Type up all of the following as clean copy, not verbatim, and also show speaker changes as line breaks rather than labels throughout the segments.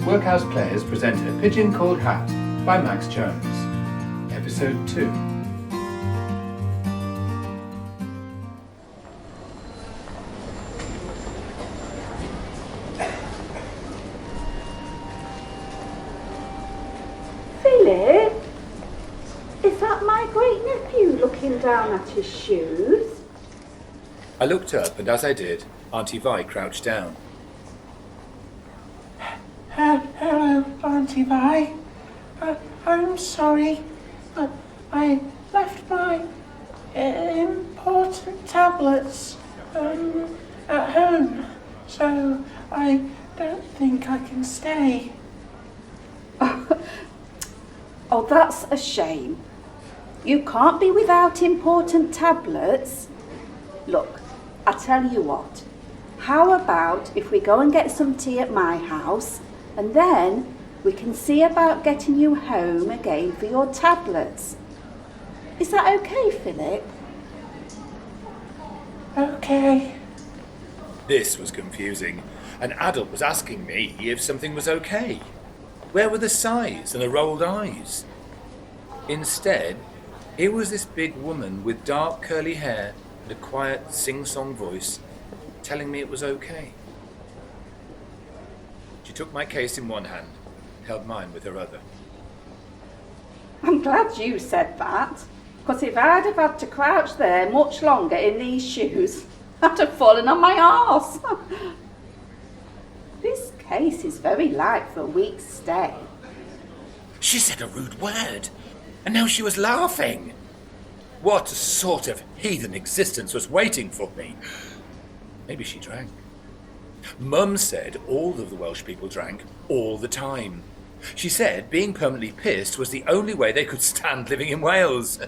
Workhouse Players present A Pigeon Called Hat by Max Jones. Episode 2.
Philip, is that my great nephew looking down at his shoes?
I looked up, and as I did, Aunty Vi crouched down.
Hello, Aunty Vi. I'm sorry, but I left my important tablets at home, so I don't think I can stay.
Oh, that's a shame. You can't be without important tablets. Look, I tell you what. How about if we go and get some tea at my house, and then we can see about getting you home again for your tablets. Is that okay, Philip?
Okay.
This was confusing. An adult was asking me if something was okay. Where were the sighs and the rolled eyes? Instead, it was this big woman with dark curly hair and a quiet sing-song voice telling me it was okay. She took my case in one hand and held mine with her other.
I'm glad you said that, because if I'd have had to crouch there much longer in these shoes, I'd have fallen on my arse. This case is very light for a week's stay.
She said a rude word, and now she was laughing. What sort of heathen existence was waiting for me? Maybe she drank. Mum said all of the Welsh people drank all the time. She said being permanently pissed was the only way they could stand living in Wales.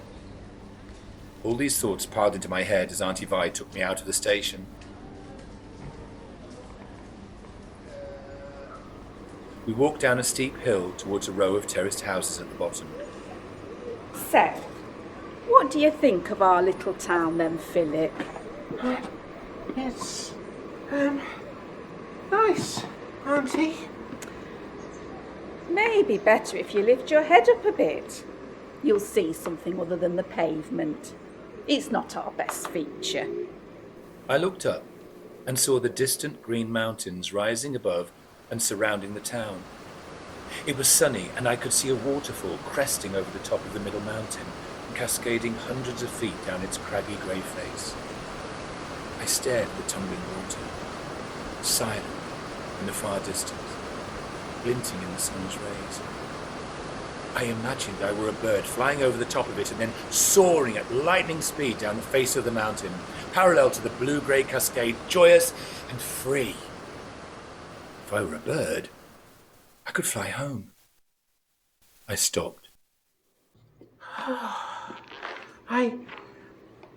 All these thoughts piled into my head as Aunty Vi took me out of the station. We walked down a steep hill towards a row of terraced houses at the bottom.
Seth, what do you think of our little town then, Philip?
It's nice, Auntie.
Maybe better if you lift your head up a bit. You'll see something other than the pavement. It's not our best feature.
I looked up and saw the distant green mountains rising above and surrounding the town. It was sunny, and I could see a waterfall cresting over the top of the middle mountain and cascading hundreds of feet down its craggy grey face. I stared at the tumbling water, silent in the far distance, glinting in the sun's rays. I imagined I were a bird flying over the top of it and then soaring at lightning speed down the face of the mountain, parallel to the blue-grey cascade, joyous and free. If I were a bird, I could fly home. I stopped.
I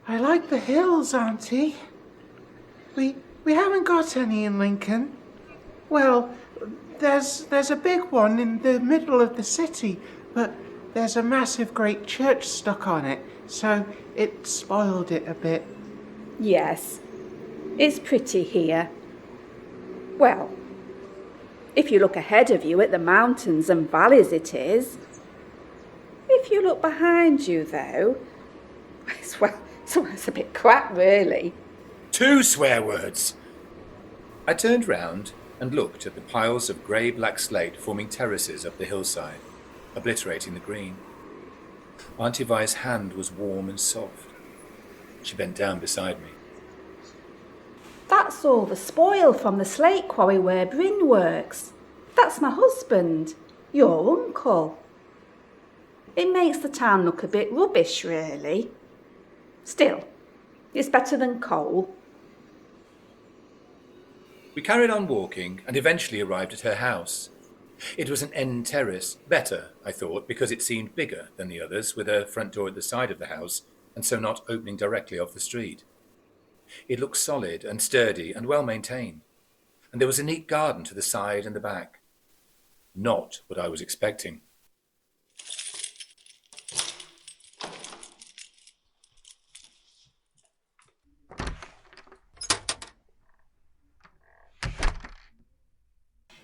like the hills, Auntie. We haven't got any in Lincoln. Well, there's a big one in the middle of the city, but there's a massive great church stuck on it, so it spoiled it a bit.
Yes, it's pretty here. Well, if you look ahead of you at the mountains and valleys it is. If you look behind you, though, it's a bit crap, really.
2 swear words! I turned round and looked at the piles of grey-black slate forming terraces up the hillside, obliterating the green. Aunty Vi's hand was warm and soft. She bent down beside me.
That's all the spoil from the slate quarry where Bryn works. That's my husband, your uncle. It makes the town look a bit rubbish, really. Still, it's better than coal.
We carried on walking and eventually arrived at her house. It was an end terrace, better, I thought, because it seemed bigger than the others, with a front door at the side of the house, and so not opening directly off the street. It looked solid and sturdy and well maintained, and there was a neat garden to the side and the back. Not what I was expecting.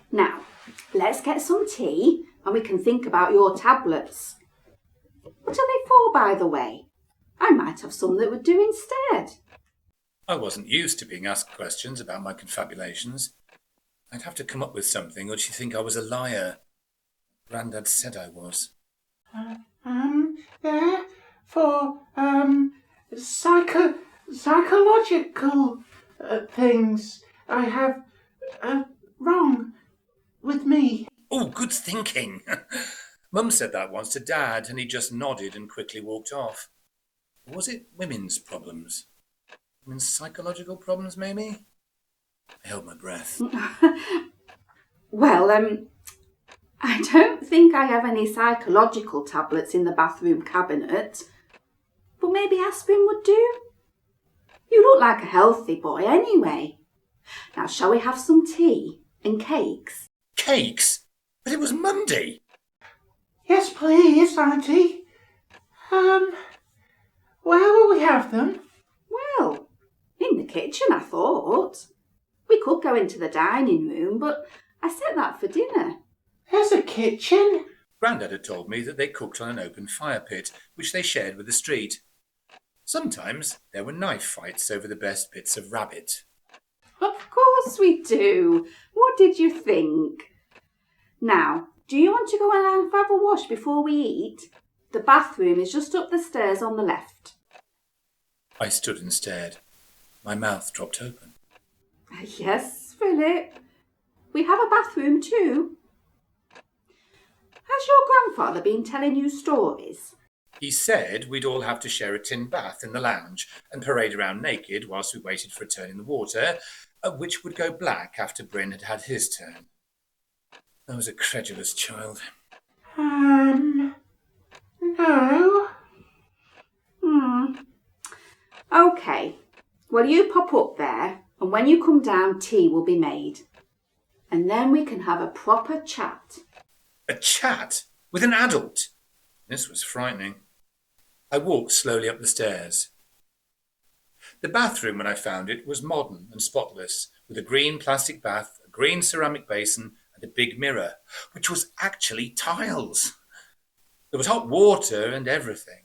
Now, let's get some tea and we can think about your tablets. What are they for, by the way? I might have some that would do instead.
I wasn't used to being asked questions about my confabulations. I'd have to come up with something, or she'd think I was a liar. Grandad said I was.
They're for, psychological things I have, wrong with me.
Oh, good thinking. Mum said that once to Dad, and he just nodded and quickly walked off. Was it women's problems? Women's psychological problems, maybe? I held my breath.
Well, I don't think I have any psychological tablets in the bathroom cabinet, but maybe aspirin would do. You look like a healthy boy anyway. Now, shall we have some tea and cakes?
Cakes? But it was Monday.
Yes, please, Auntie. Where will we have them?
Well, in the kitchen, I thought. We could go into the dining room, but I set that for dinner.
There's a kitchen.
Grandad had told me that they cooked on an open fire pit, which they shared with the street. Sometimes there were knife fights over the best bits of rabbit.
Of course we do. What did you think? Now, do you want to go and have a wash before we eat? The bathroom is just up the stairs on the left.
I stood and stared. My mouth dropped open.
Yes, Philip. We have a bathroom too. Has your grandfather been telling you stories?
He said we'd all have to share a tin bath in the lounge and parade around naked whilst we waited for a turn in the water, which would go black after Bryn had had his turn. I was a credulous child.
No.
OK. Well, you pop up there, and when you come down, tea will be made. And then we can have a proper chat.
A chat? With an adult? This was frightening. I walked slowly up the stairs. The bathroom, when I found it, was modern and spotless, with a green plastic bath, a green ceramic basin, and a big mirror, which was actually tiles. There was hot water and everything.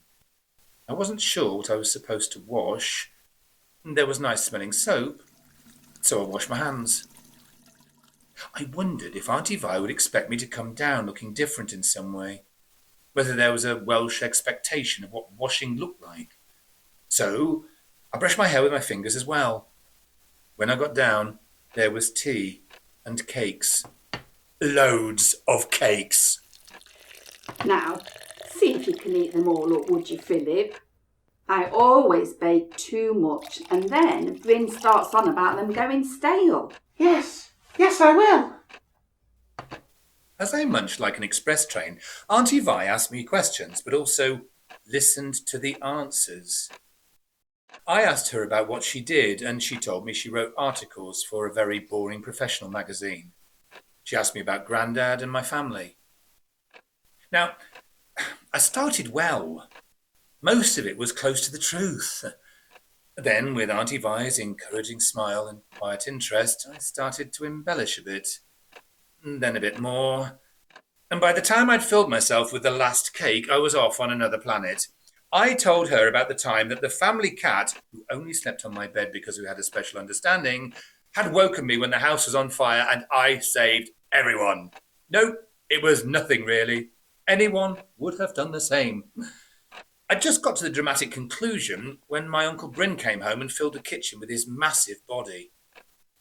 I wasn't sure what I was supposed to wash. There was nice-smelling soap, so I washed my hands. I wondered if Aunty Vi would expect me to come down looking different in some way, whether there was a Welsh expectation of what washing looked like. So I brushed my hair with my fingers as well. When I got down, there was tea and cakes. Loads of cakes.
Now, see if you can eat them all up, would you, Philip? I always bake too much, and then Bryn starts on about them going stale.
Yes, I will.
As I munched like an express train, Aunty Vi asked me questions, but also listened to the answers. I asked her about what she did, and she told me she wrote articles for a very boring professional magazine. She asked me about Grandad and my family. Now, I started well. Most of it was close to the truth. Then, with Aunty Vi's encouraging smile and quiet interest, I started to embellish a bit. Then a bit more. And by the time I'd filled myself with the last cake, I was off on another planet. I told her about the time that the family cat, who only slept on my bed because we had a special understanding, had woken me when the house was on fire and I saved everyone. No, it was nothing really. Anyone would have done the same. I just got to the dramatic conclusion when my Uncle Bryn came home and filled the kitchen with his massive body.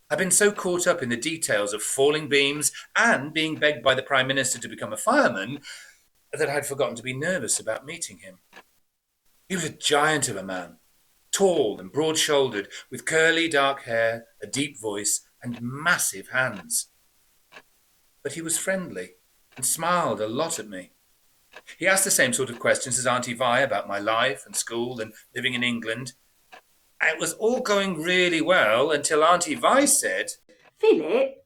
I'd been so caught up in the details of falling beams and being begged by the Prime Minister to become a fireman that I'd forgotten to be nervous about meeting him. He was a giant of a man, tall and broad-shouldered, with curly dark hair, a deep voice, and massive hands. But he was friendly and smiled a lot at me. He asked the same sort of questions as Aunty Vi about my life and school and living in England. It was all going really well until Aunty Vi said,
Philip,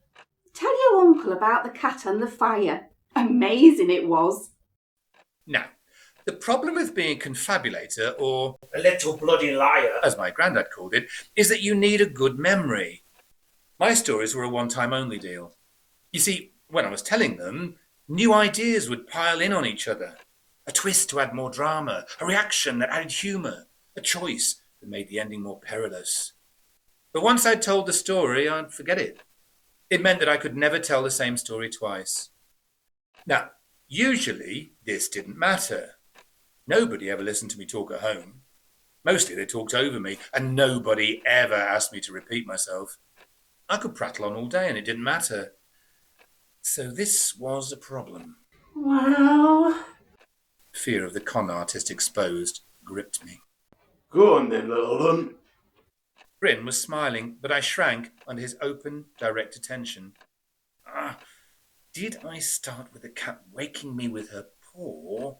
tell your uncle about the cat and the fire. Amazing it was.
Now, the problem with being a confabulator, or
A little bloody liar.
as my granddad called it, is that you need a good memory. My stories were a one-time only deal. You see, When I was telling them, new ideas would pile in on each other. A twist to add more drama, a reaction that added humour, a choice that made the ending more perilous. But once I'd told the story, I'd forget it. It meant that I could never tell the same story twice. Now, usually this didn't matter. Nobody ever listened to me talk at home. Mostly they talked over me, and nobody ever asked me to repeat myself. I could prattle on all day and it didn't matter. So this was a problem.
Well,
Fear of the con artist exposed gripped me.
Go on then, little un.
Bryn was smiling, but I shrank under his open, direct attention. Did I start with the cat waking me with her paw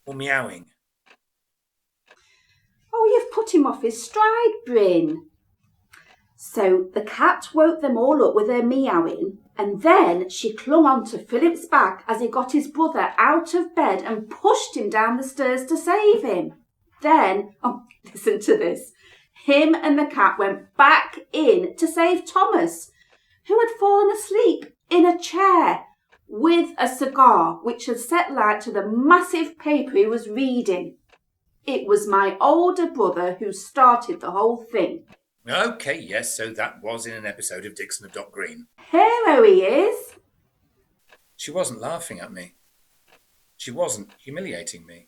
or meowing?
Oh, you've put him off his stride, Bryn. So the cat woke them all up with her meowing, and then she clung onto Philip's back as he got his brother out of bed and pushed him down the stairs to save him. Then, listen to this, him and the cat went back in to save Thomas, who had fallen asleep in a chair with a cigar which had set light to the massive paper he was reading. It was my older brother who started the whole thing.
Okay, yes, so that was in an episode of Dixon of Dock Green.
Hero he is.
She wasn't laughing at me. She wasn't humiliating me.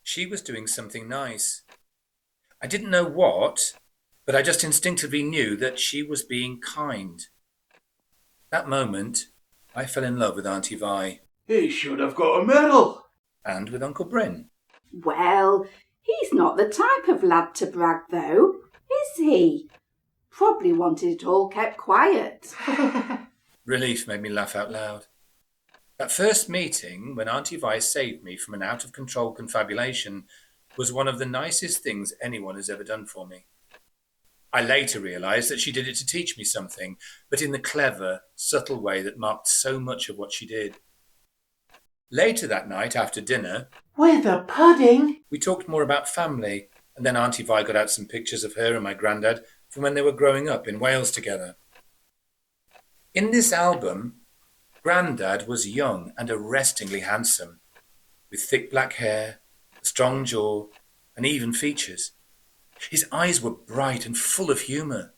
She was doing something nice. I didn't know what, but I just instinctively knew that she was being kind. That moment, I fell in love with Aunty Vi.
He should have got a medal.
And with Uncle Bryn.
Well, he's not the type of lad to brag, though, is he? Probably wanted it all kept quiet.
Relief made me laugh out loud. That first meeting, when Aunty Vi saved me from an out-of-control confabulation, was one of the nicest things anyone has ever done for me. I later realised that she did it to teach me something, but in the clever, subtle way that marked so much of what she did. Later that night, after dinner,
with a pudding.
we talked more about family, and then Aunty Vi got out some pictures of her and my granddad from when they were growing up in Wales together. In this album, Grandad was young and arrestingly handsome, with thick black hair, a strong jaw, and even features. His eyes were bright and full of humour.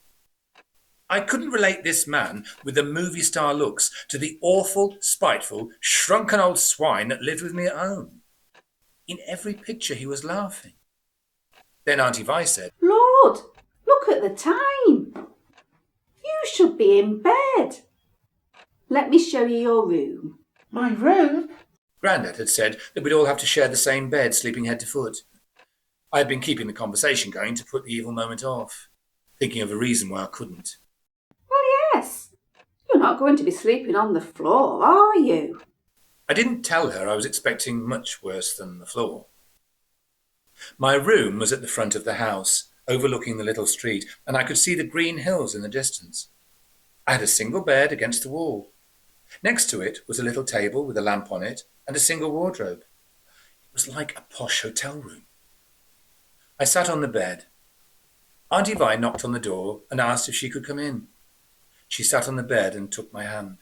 I couldn't relate this man with the movie star looks to the awful, spiteful, shrunken old swine that lived with me at home. In every picture he was laughing. Then Aunty Vi said,
Lord, look at the time. You should be in bed. Let me show you your room.
My room?
Grandad had said that we'd all have to share the same bed, sleeping head to foot. I had been keeping the conversation going to put the evil moment off, thinking of a reason why I couldn't.
Well, yes. You're not going to be sleeping on the floor, are you?
I didn't tell her I was expecting much worse than the floor. My room was at the front of the house, overlooking the little street, and I could see the green hills in the distance. I had a single bed against the wall. Next to it was a little table with a lamp on it and a single wardrobe. It was like a posh hotel room. I sat on the bed. Aunty Vi knocked on the door and asked if she could come in. She sat on the bed and took my hand.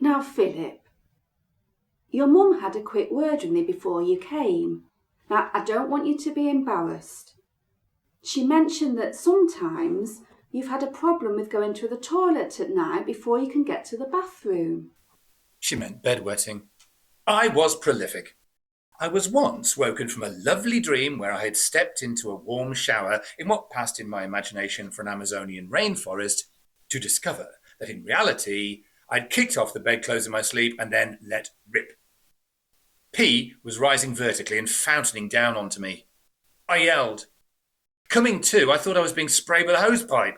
Now, Philip, your mum had a quick word with me before you came. Now, I don't want you to be embarrassed. She mentioned that sometimes you've had a problem with going to the toilet at night before you can get to the bathroom.
She meant bedwetting. I was prolific. I was once woken from a lovely dream where I had stepped into a warm shower in what passed in my imagination for an Amazonian rainforest to discover that in reality I'd kicked off the bedclothes in my sleep and then let rip. Pee was rising vertically and fountaining down onto me. I yelled. Coming to, I thought I was being sprayed with a hosepipe.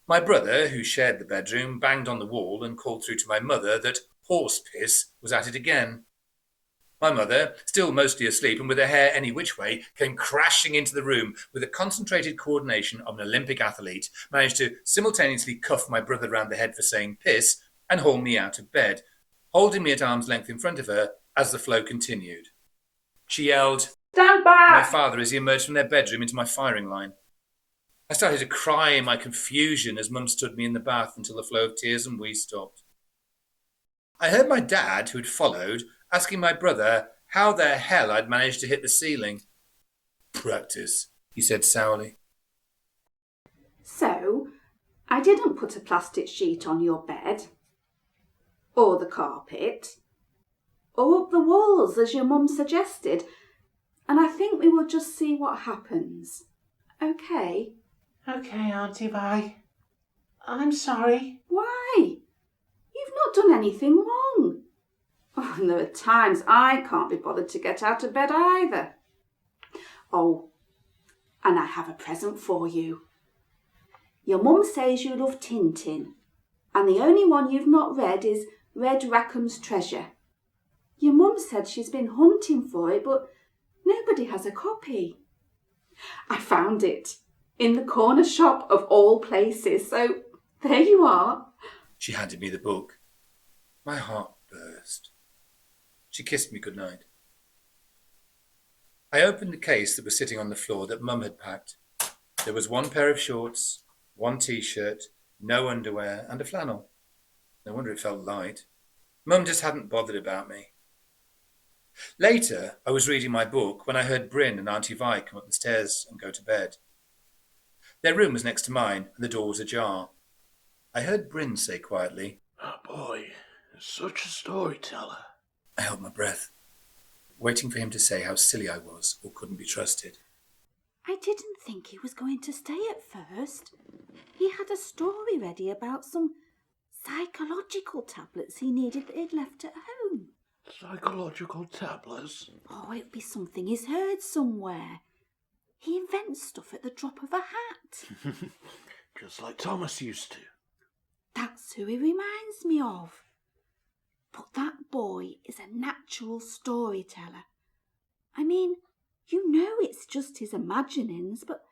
My brother, who shared the bedroom, banged on the wall and called through to my mother that horse piss was at it again. My mother, still mostly asleep and with her hair any which way, came crashing into the room with the concentrated coordination of an Olympic athlete, managed to simultaneously cuff my brother round the head for saying piss and haul me out of bed, holding me at arm's length in front of her as the flow continued. She yelled,
Stand
my
back!
father as he emerged from their bedroom into my firing line. I started to cry in my confusion as Mum stood me in the bath until the flow of tears and wee stopped. I heard my dad, who'd followed, asking my brother how the hell I'd managed to hit the ceiling. Practice, he said sourly.
So, I didn't put a plastic sheet on your bed, or the carpet, or up the walls as your mum suggested, and I think we will just see what happens. Okay?
Okay, Aunty Vi. I'm sorry.
Why? You've not done anything wrong. Oh, and there are times I can't be bothered to get out of bed either. Oh, and I have a present for you. Your mum says you love Tintin, and the only one you've not read is Red Rackham's Treasure. Your mum said she's been hunting for it, but nobody has a copy. I found it in the corner shop of all places, so there you are.
She handed me the book. My heart burst. She kissed me goodnight. I opened the case that was sitting on the floor that Mum had packed. There was one pair of shorts, one T-shirt, no underwear, and a flannel. No wonder it felt light. Mum just hadn't bothered about me. Later, I was reading my book when I heard Bryn and Aunty Vi come up the stairs and go to bed. Their room was next to mine, and the door was ajar. I heard Bryn say quietly,
That boy is such a storyteller.
I held my breath, waiting for him to say how silly I was or couldn't be trusted.
I didn't think he was going to stay at first. He had a story ready about some psychological tablets he needed that he'd left at home.
Psychological tablets?
Oh, it'll be something he's heard somewhere. He invents stuff at the drop of a hat.
Just like Thomas used to.
That's who he reminds me of. But that boy is a natural storyteller. I mean, you know it's just his imaginings, but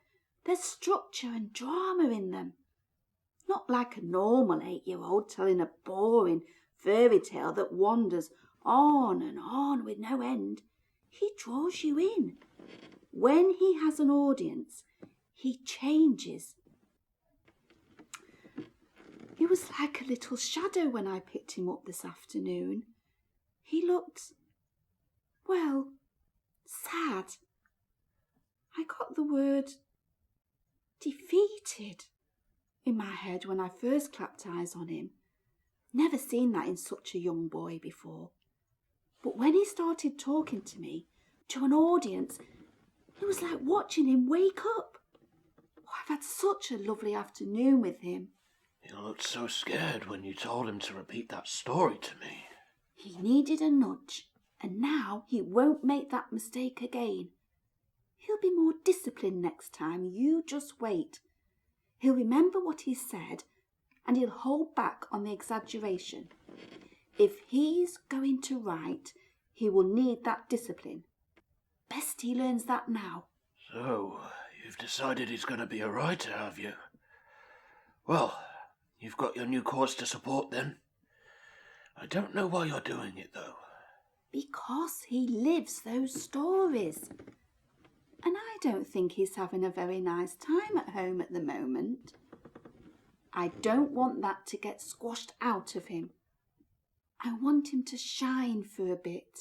there's structure and drama in them. Not like a normal 8-year-old telling a boring fairy tale that wanders on and on with no end. He draws you in. When he has an audience, he changes. He was like a little shadow when I picked him up this afternoon. He looked, well, sad. I got the word defeated in my head when I first clapped eyes on him. Never seen that in such a young boy before. But when he started talking to me, to an audience, it was like watching him wake up. Oh, I've had such a lovely afternoon with him.
He looked so scared when you told him to repeat that story to me.
He needed a nudge, and now he won't make that mistake again. He'll be more disciplined next time, you just wait. He'll remember what he said, and he'll hold back on the exaggeration. If he's going to write, he will need that discipline. Best he learns that now.
So, you've decided he's going to be a writer, have you? Well, you've got your new cause to support then. I don't know why you're doing it, though.
Because he lives those stories. And I don't think he's having a very nice time at home at the moment. I don't want that to get squashed out of him. I want him to shine for a bit.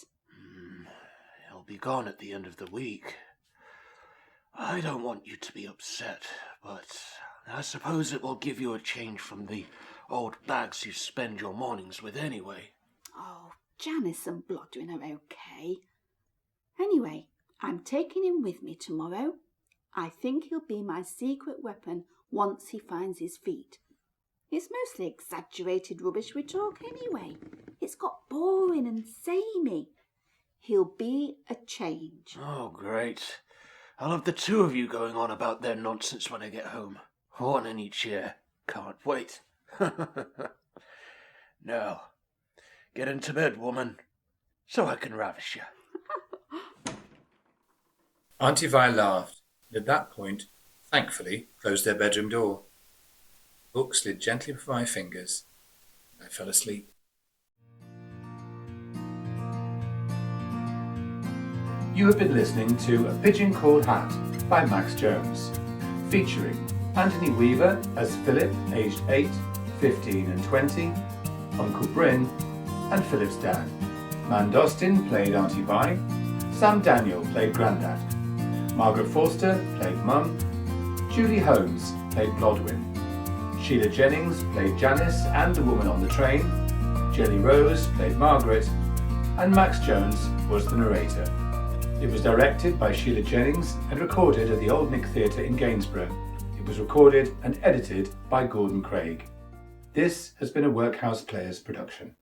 He'll be gone at the end of the week. I don't want you to be upset, but I suppose it will give you a change from the old bags you spend your mornings with anyway.
Oh, Janice and Blodwin are okay. Anyway, I'm taking him with me tomorrow. I think he'll be my secret weapon once he finds his feet. It's mostly exaggerated rubbish we talk anyway. It's got boring and samey. He'll be a change.
Oh, great. I'll have the two of you going on about their nonsense when I get home. One in each ear. Can't wait. Now, get into bed, woman, so I can ravish you.
Aunty Vi laughed, and at that point, thankfully, closed their bedroom door. The book slid gently from my fingers, and I fell asleep. You have been listening to A Pigeon Called Hat by Max Jones, featuring Anthony Weaver as Philip, aged 8, 15 and 20, Uncle Bryn, and Philip's dad. Man Dostin played Aunty Vi. Sam Daniel played Grandad. Margaret Forster played Mum. Julie Holmes played Blodwyn. Sheila Jennings played Janice and the woman on the train. Jelly Rose played Margaret. And Max Jones was the narrator. It was directed by Sheila Jennings and recorded at the Old Nick Theatre in Gainsborough. It was recorded and edited by Gordon Craig. This has been a Workhouse Players production.